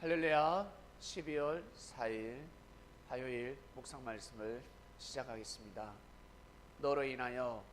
할렐루야. 12월 4일 화요일 묵상 말씀을 시작하겠습니다. 너로 인하여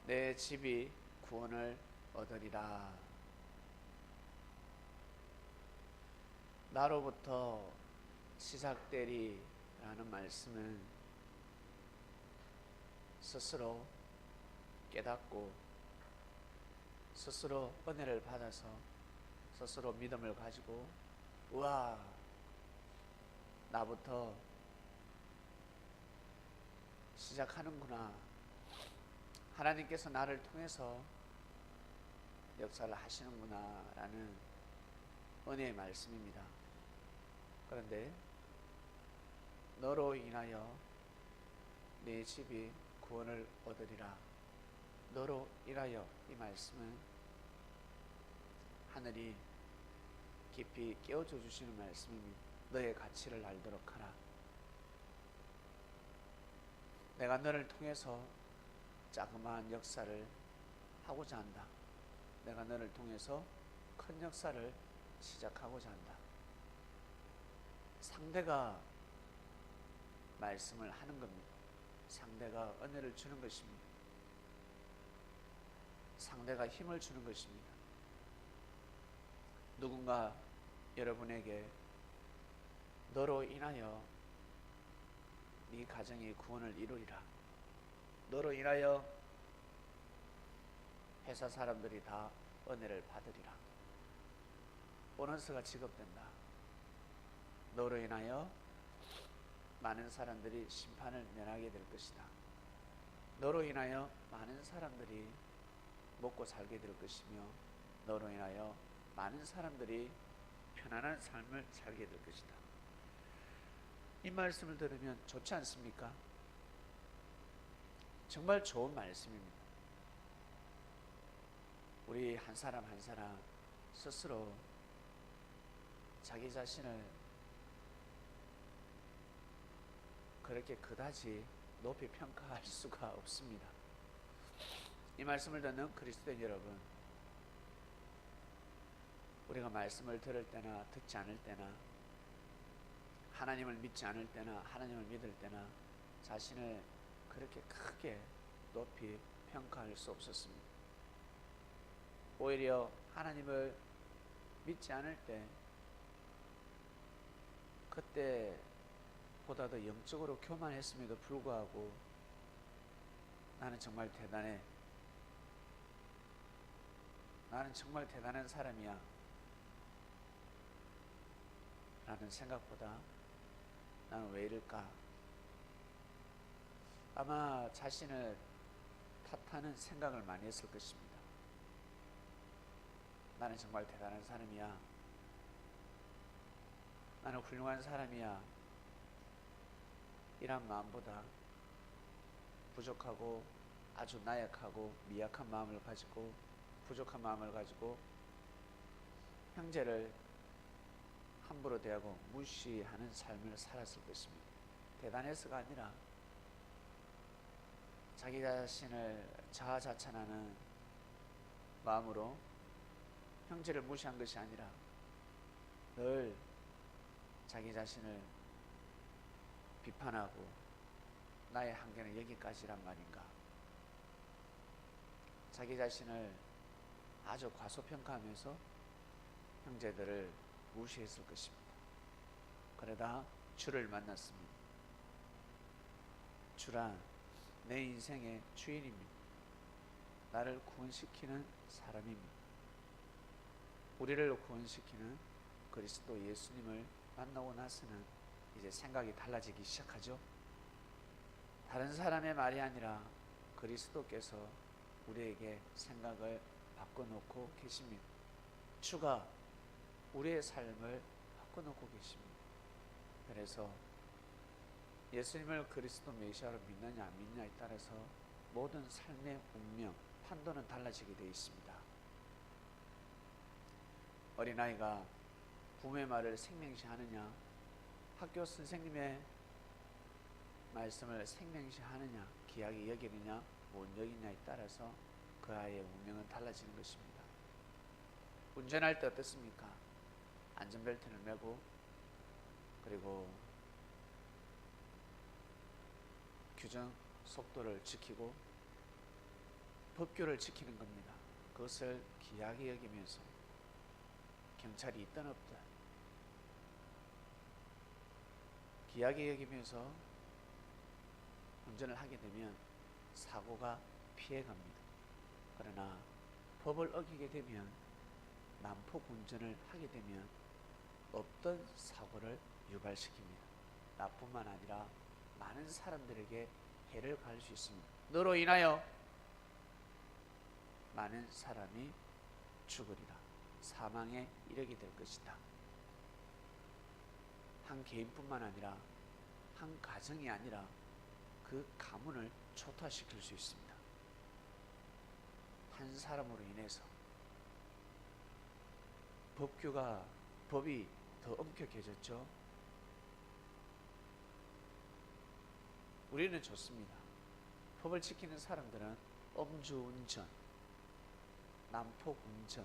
내 집이 구원을 얻으리라. 나로부터 시작되리라는 말씀은 스스로 깨닫고 스스로 은혜를 받아서 스스로 믿음을 가지고 우와, 나부터 시작하는구나. 하나님께서 나를 통해서 역사를 하시는구나 라는 은혜의 말씀입니다. 그런데 너로 인하여 내 집이 구원을 얻으리라. 너로 인하여, 이 말씀은 하늘이 깊이 깨워줘 주시는 말씀입니다. 너의 가치를 알도록 하라. 내가 너를 통해서 자그마한 역사를 하고자 한다. 내가 너를 통해서 큰 역사를 시작하고자 한다. 상대가 말씀을 하는 겁니다. 상대가 은혜를 주는 것입니다. 상대가 힘을 주는 것입니다. 누군가 여러분에게 너로 인하여 네 가정이 구원을 이루리라. 너로 인하여 회사 사람들이 다 은혜를 받으리라. 보너스가 지급된다. 너로 인하여 많은 사람들이 심판을 면하게 될 것이다. 너로 인하여 많은 사람들이 먹고 살게 될 것이며 너로 인하여 많은 사람들이 편안한 삶을 살게 될 것이다. 이 말씀을 들으면 좋지 않습니까? 정말 좋은 말씀입니다. 우리 한 사람 한 사람 스스로 자기 자신을 그렇게 그다지 높이 평가할 수가 없습니다. 이 말씀을 듣는 그리스도인 여러분, 우리가 말씀을 들을 때나 듣지 않을 때나 하나님을 믿지 않을 때나 하나님을 믿을 때나 자신을 그렇게 크게 높이 평가할 수 없었습니다. 오히려 하나님을 믿지 않을 때 그때보다 더 영적으로 교만했음에도 불구하고 나는 정말 대단해, 나는 정말 대단한 사람이야 라는 생각보다 나는 왜 이럴까? 아마 자신을 탓하는 생각을 많이 했을 것입니다. 나는 정말 대단한 사람이야. 나는 훌륭한 사람이야. 이런 마음보다 부족하고 아주 나약하고 미약한 마음을 가지고 부족한 마음을 가지고 형제를 함부로 대하고 무시하는 삶을 살았을 것입니다. 대단해서가 아니라 자기 자신을 자아자찬하는 마음으로 형제를 무시한 것이 아니라 늘 자기 자신을 비판하고 나의 한계는 여기까지란 말인가, 자기 자신을 아주 과소평가하면서 형제들을 무시했을 것입니다. 그러다 주를 만났습니다. 주란 내 인생의 주인입니다. 나를 구원시키는 사람입니다. 우리를 구원시키는 그리스도 예수님을 만나고 나서는 이제 생각이 달라지기 시작하죠. 다른 사람의 말이 아니라 그리스도께서 우리에게 생각을 바꿔놓고 계십니다. 주가 우리의 삶을 바꿔놓고 계십니다. 그래서 예수님을 그리스도 메시아로 믿느냐 안 믿느냐에 따라서 모든 삶의 운명, 판도는 달라지게 되어 있습니다. 어린아이가 부모의 말을 생명시 하느냐, 학교 선생님의 말씀을 생명시 하느냐, 귀하게 여기느냐 못 여기느냐에 따라서 그 아이의 운명은 달라지는 것입니다. 운전할 때 어떻습니까? 안전벨트를 매고 그리고 규정 속도를 지키고 법규를 지키는 겁니다. 그것을 귀하게 여기면서 경찰이 있든 없든 귀하게 여기면서 운전을 하게 되면 사고가 피해갑니다. 그러나 법을 어기게 되면 난폭 운전을 하게 되면 없던 사고를 유발시킵니다. 나뿐만 아니라 많은 사람들에게 해를 가할 수 있습니다. 너로 인하여 많은 사람이 죽으리라. 사망에 이르게 될 것이다. 한 개인뿐만 아니라 한 가정이 아니라 그 가문을 초토화시킬 수 있습니다. 한 사람으로 인해서 법이 더 엄격해졌죠. 우리는 좋습니다. 법을 지키는 사람들은 음주운전, 난폭운전,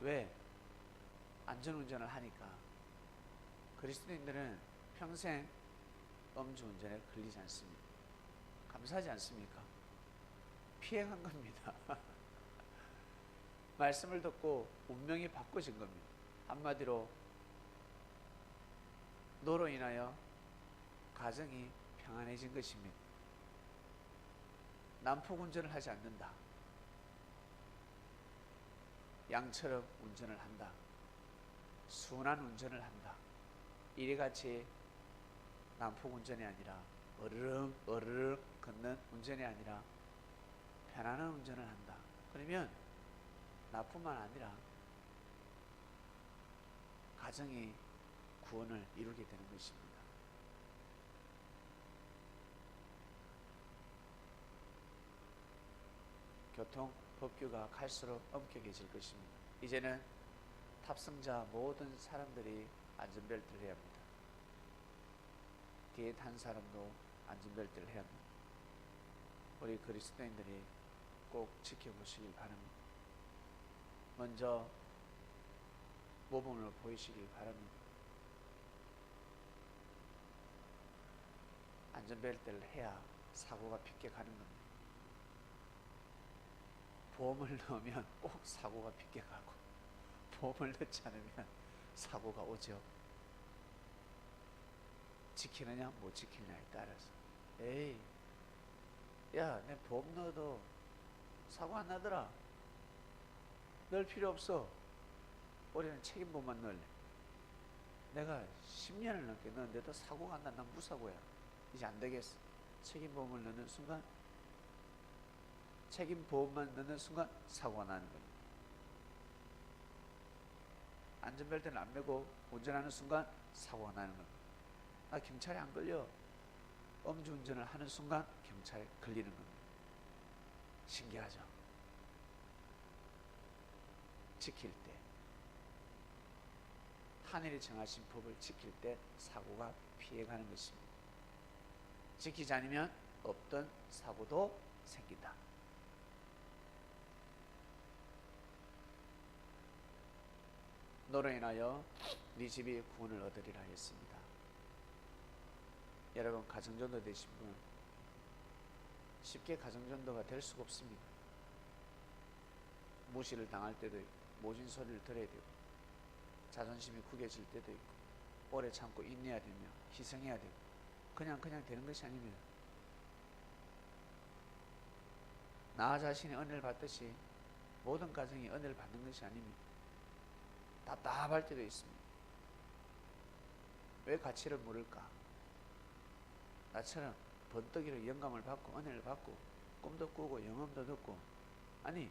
왜? 안전운전을 하니까. 그리스도인들은 평생 음주운전에 걸리지 않습니다. 감사하지 않습니까? 피해간 겁니다. 말씀을 듣고 운명이 바꿔진 겁니다. 한마디로 너로 인하여 가정이 평안해진 것입니다. 난폭운전을 하지 않는다. 양처럼 운전을 한다. 순한 운전을 한다. 이래같이 난폭운전이 아니라 어르릉 어르릉 걷는 운전이 아니라 편안한 운전을 한다. 그러면 나뿐만 아니라 가정이 구원을 이루게 되는 것입니다. 교통 법규가 갈수록 엄격해질 것입니다. 이제는 탑승자 모든 사람들이 안전벨트를 해야 합니다. 뒤에 탄 사람도 안전벨트를 해야 합니다. 우리 그리스도인들이 꼭 지켜보시길 바랍니다. 먼저 모범을 보이시길 바랍니다. 안전벨트를 해야 사고가 픽게 가는 겁니다. 보험을 넣으면 꼭 사고가 픽게 가고 보험을 넣지 않으면 사고가 오죠. 지키느냐 못 지키느냐에 따라서. 에이, 야, 내 보험 넣어도 사고 안 나더라. 넣을 필요 없어. 우리는 책임보험만 넣을래. 내가 10년을 넘게 넣었는데도 사고가 안 나. 난 무사고야. 이제 안 되겠어. 책임보험을 넣는 순간, 책임보험만 넣는 순간 사고가 나는 겁니다. 안전벨트를 안 매고 운전하는 순간 사고가 나는 겁니다. 나 경찰에 안 걸려. 음주운전을 하는 순간 경찰에 걸리는 겁니다. 신기하죠? 지킬 때, 하늘이 정하신 법을 지킬 때 사고가 피해가는 것입니다. 지키지 않으면 없던 사고도 생긴다. 너로 인하여 네 집이 구원을 얻으리라 했습니다. 여러분, 가정전도 되신 분 쉽게 가정전도가 될 수가 없습니다. 무시를 당할 때도 있고 모진 소리를 들어야 되고 자존심이 구겨질 때도 있고 오래 참고 인내해야 되며 희생해야 되고 그냥 되는 것이 아닙니다. 나 자신이 은혜를 받듯이 모든 가정이 은혜를 받는 것이 아닙니다. 답답할 때도 있습니다. 왜 가치를 모를까? 나처럼 번뜩이로 영감을 받고 은혜를 받고 꿈도 꾸고 영험도 듣고, 아니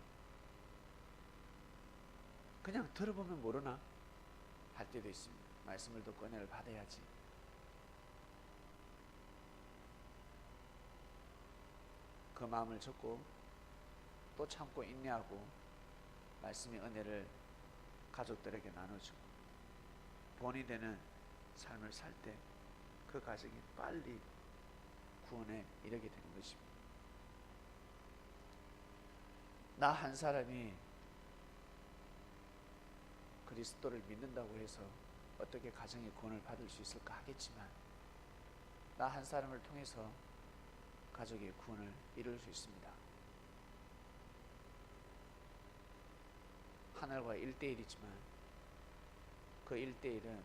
그냥 들어보면 모르나? 할 때도 있습니다. 말씀을 듣고 은혜를 받아야지. 그 마음을 접고 또 참고 인내하고 말씀의 은혜를 가족들에게 나눠주고 본이 되는 삶을 살 때 그 가정이 빨리 구원에 이르게 되는 것입니다. 나 한 사람이 그리스도를 믿는다고 해서 어떻게 가정의 구원을 받을 수 있을까 하겠지만 나 한 사람을 통해서 가족의 구원을 이룰 수 있습니다. 하늘과 1대1이지만 그 1대1은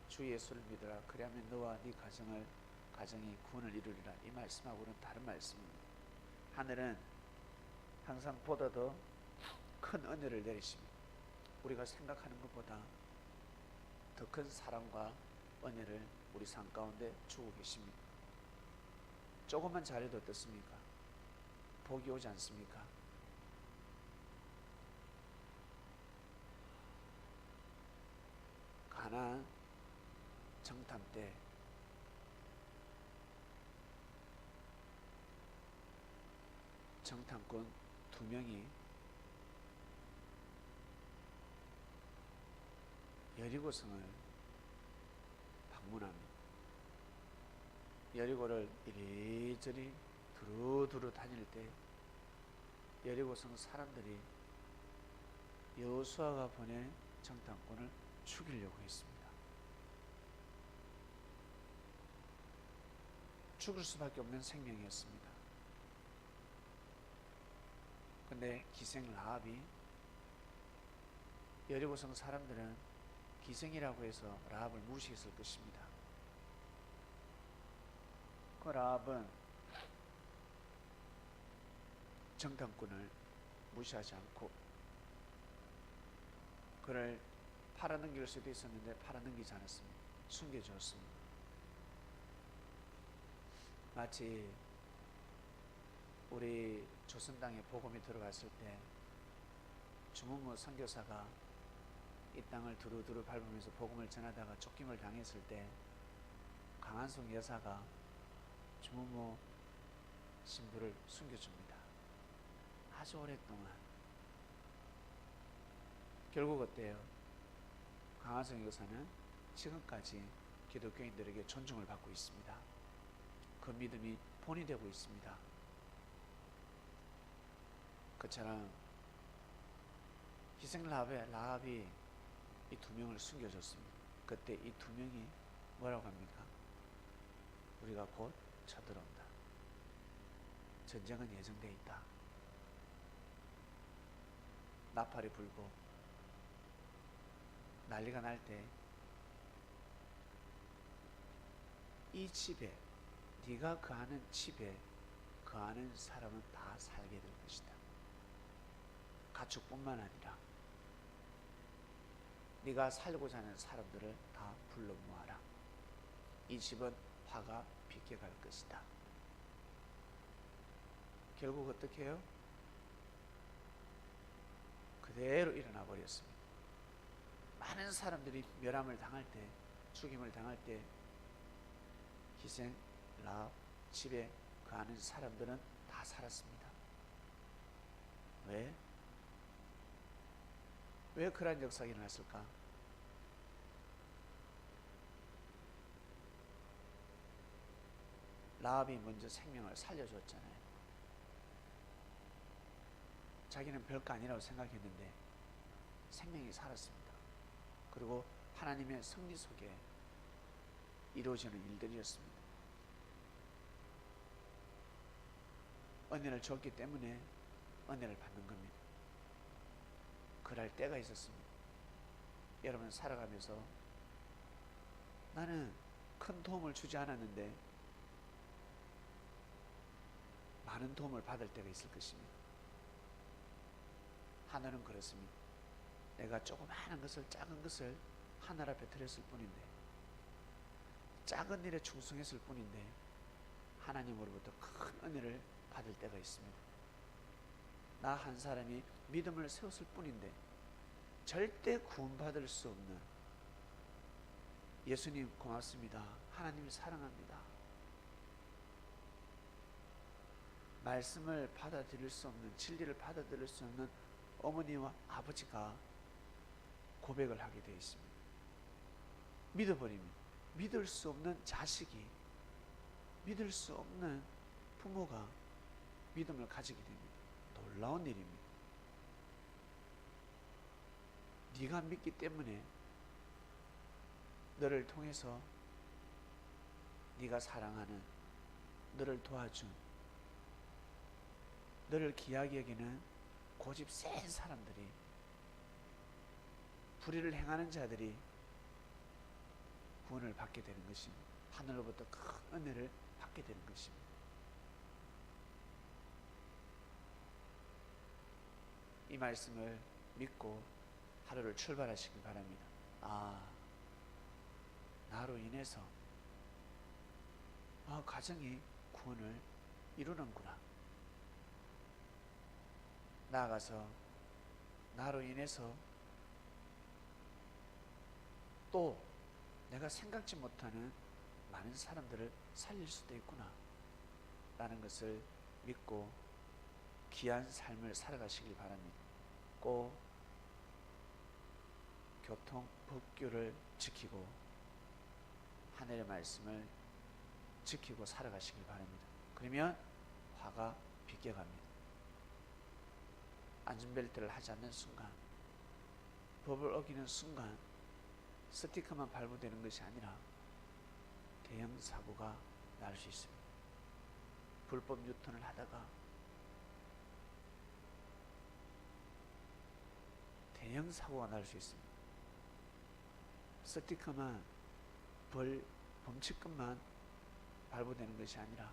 주 예수를 믿어라 그리하면 너와 네 가정의 구원을 이루리라 이 말씀하고는 다른 말씀입니다. 하늘은 항상 보다 더 큰 은혜를 내리십니다. 우리가 생각하는 것보다 더 큰 사랑과 은혜를 우리 삶 가운데 주고 계십니다. 조금만 잘해도 어떻습니까? 복이 오지 않습니까? 가나안 정탐 때 정탐꾼 2명이 여리고성을 방문합니다. 여리고를 이리저리 두루두루 다닐 때 여리고성 사람들이 여호수아가 보낸 정탐꾼을 죽이려고 했습니다. 죽을 수밖에 없는 생명이었습니다. 근데 기생 라합이 여리고성 사람들은 기생이라고 해서 라합을 무시했을 것입니다. 그 라합은 정탐꾼을 무시하지 않고 그를 팔아넘길 수도 있었는데 팔아넘기지 않았습니다. 숨겨주었습니다. 마치 우리 조선당에 복음이 들어갔을 때 주문무 선교사가 이 땅을 두루두루 밟으면서 복음을 전하다가 쫓김을 당했을 때 강한송 여사가 주문무 신부를 숨겨줍니다. 아주 오랫동안. 결국 어때요? 강한송 여사는 지금까지 기독교인들에게 존중을 받고 있습니다. 그 믿음이 본이 되고 있습니다. 그처럼 희생 라합이 이 2명을 숨겨줬습니다. 그때 이 2명이 뭐라고 합니까? 우리가 곧 쳐들어온다. 전쟁은 예정되어 있다. 나팔이 불고 난리가 날 때 이 집에 네가 거하는 집에 거하는 사람은 다 살게 될 것이다. 가축뿐만 아니라 네가 살고자 하는 사람들을 다 불러 모아라. 이 집은 화가 비껴갈 것이다. 결국 어떻게 해요? 그대로 일어나 버렸습니다. 많은 사람들이 멸함을 당할 때, 죽임을 당할 때 희생 라합 집에 거하는 사람들은 다 살았습니다. 왜? 왜 그러한 역사가 일어났을까? 라합이 먼저 생명을 살려줬잖아요. 자기는 별거 아니라고 생각했는데 생명이 살았습니다. 그리고 하나님의 섭리 속에 이루어지는 일들이었습니다. 은혜를 줬기 때문에 은혜를 받는 겁니다. 그럴 때가 있었습니다. 여러분 살아가면서 나는 큰 도움을 주지 않았는데 많은 도움을 받을 때가 있을 것입니다. 하늘은 그렇습니다. 내가 조그마한 것을, 작은 것을 하늘 앞에 드렸을 뿐인데, 작은 일에 충성했을 뿐인데 하나님으로부터 큰 은혜를 받을 때가 있습니다. 나 한 사람이 믿음을 세웠을 뿐인데 절대 구원받을 수 없는, 예수님 고맙습니다, 하나님 사랑합니다, 말씀을 받아들일 수 없는, 진리를 받아들일 수 없는 어머니와 아버지가 고백을 하게 되어 있습니다. 믿어버립니다. 믿을 수 없는 자식이, 믿을 수 없는 부모가 믿음을 가지게 됩니다. 놀라운 일입니다. 네가 믿기 때문에 너를 통해서 네가 사랑하는, 너를 도와준, 너를 귀하게 여기는 고집 센 사람들이, 불의를 행하는 자들이 구원을 받게 되는 것입니다. 하늘로부터 큰 은혜를 받게 되는 것입니다. 이 말씀을 믿고 하루를 출발하시길 바랍니다. 나로 인해서 가정이 구원을 이루는구나. 나아가서 나로 인해서 또 내가 생각지 못하는 많은 사람들을 살릴 수도 있구나 라는 것을 믿고 귀한 삶을 살아가시길 바랍니다. 꼭 교통 법규를 지키고 하늘의 말씀을 지키고 살아가시길 바랍니다. 그러면 화가 비껴갑니다. 안전벨트를 하지 않는 순간, 법을 어기는 순간 스티커만 발부되는 것이 아니라 대형 사고가 날 수 있습니다. 불법 유턴을 하다가 대형 사고가 날 수 있습니다. 스티커만, 범칙금만 발부되는 것이 아니라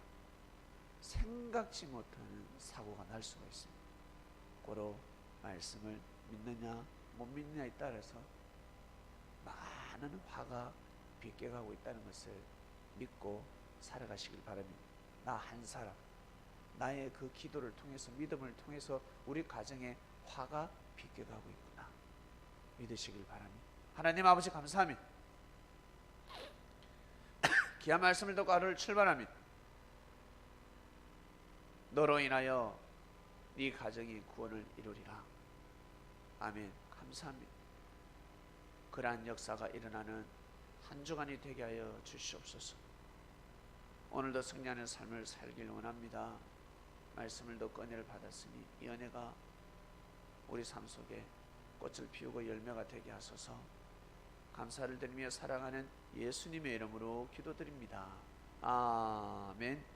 생각지 못하는 사고가 날 수가 있습니다. 고로 말씀을 믿느냐 못 믿느냐에 따라서 많은 화가 비껴가고 있다는 것을 믿고 살아가시길 바랍니다. 나 한 사람, 나의 그 기도를 통해서, 믿음을 통해서 우리 가정에 화가 비껴가고 있구나 믿으시길 바랍니다. 하나님 아버지 감사합니다. 귀한 말씀을 듣고 하루를 출발합니다. 너로 인하여 네 가정이 구원을 이루리라. 아멘. 감사합니다. 그러한 역사가 일어나는 한 주간이 되게 하여 주시옵소서. 오늘도 승리하는 삶을 살길 원합니다. 말씀을 듣고 은혜를 받았으니 이 은혜가 우리 삶 속에 꽃을 피우고 열매가 되게 하소서. 감사를 드리며 사랑하는 예수님의 이름으로 기도드립니다. 아멘.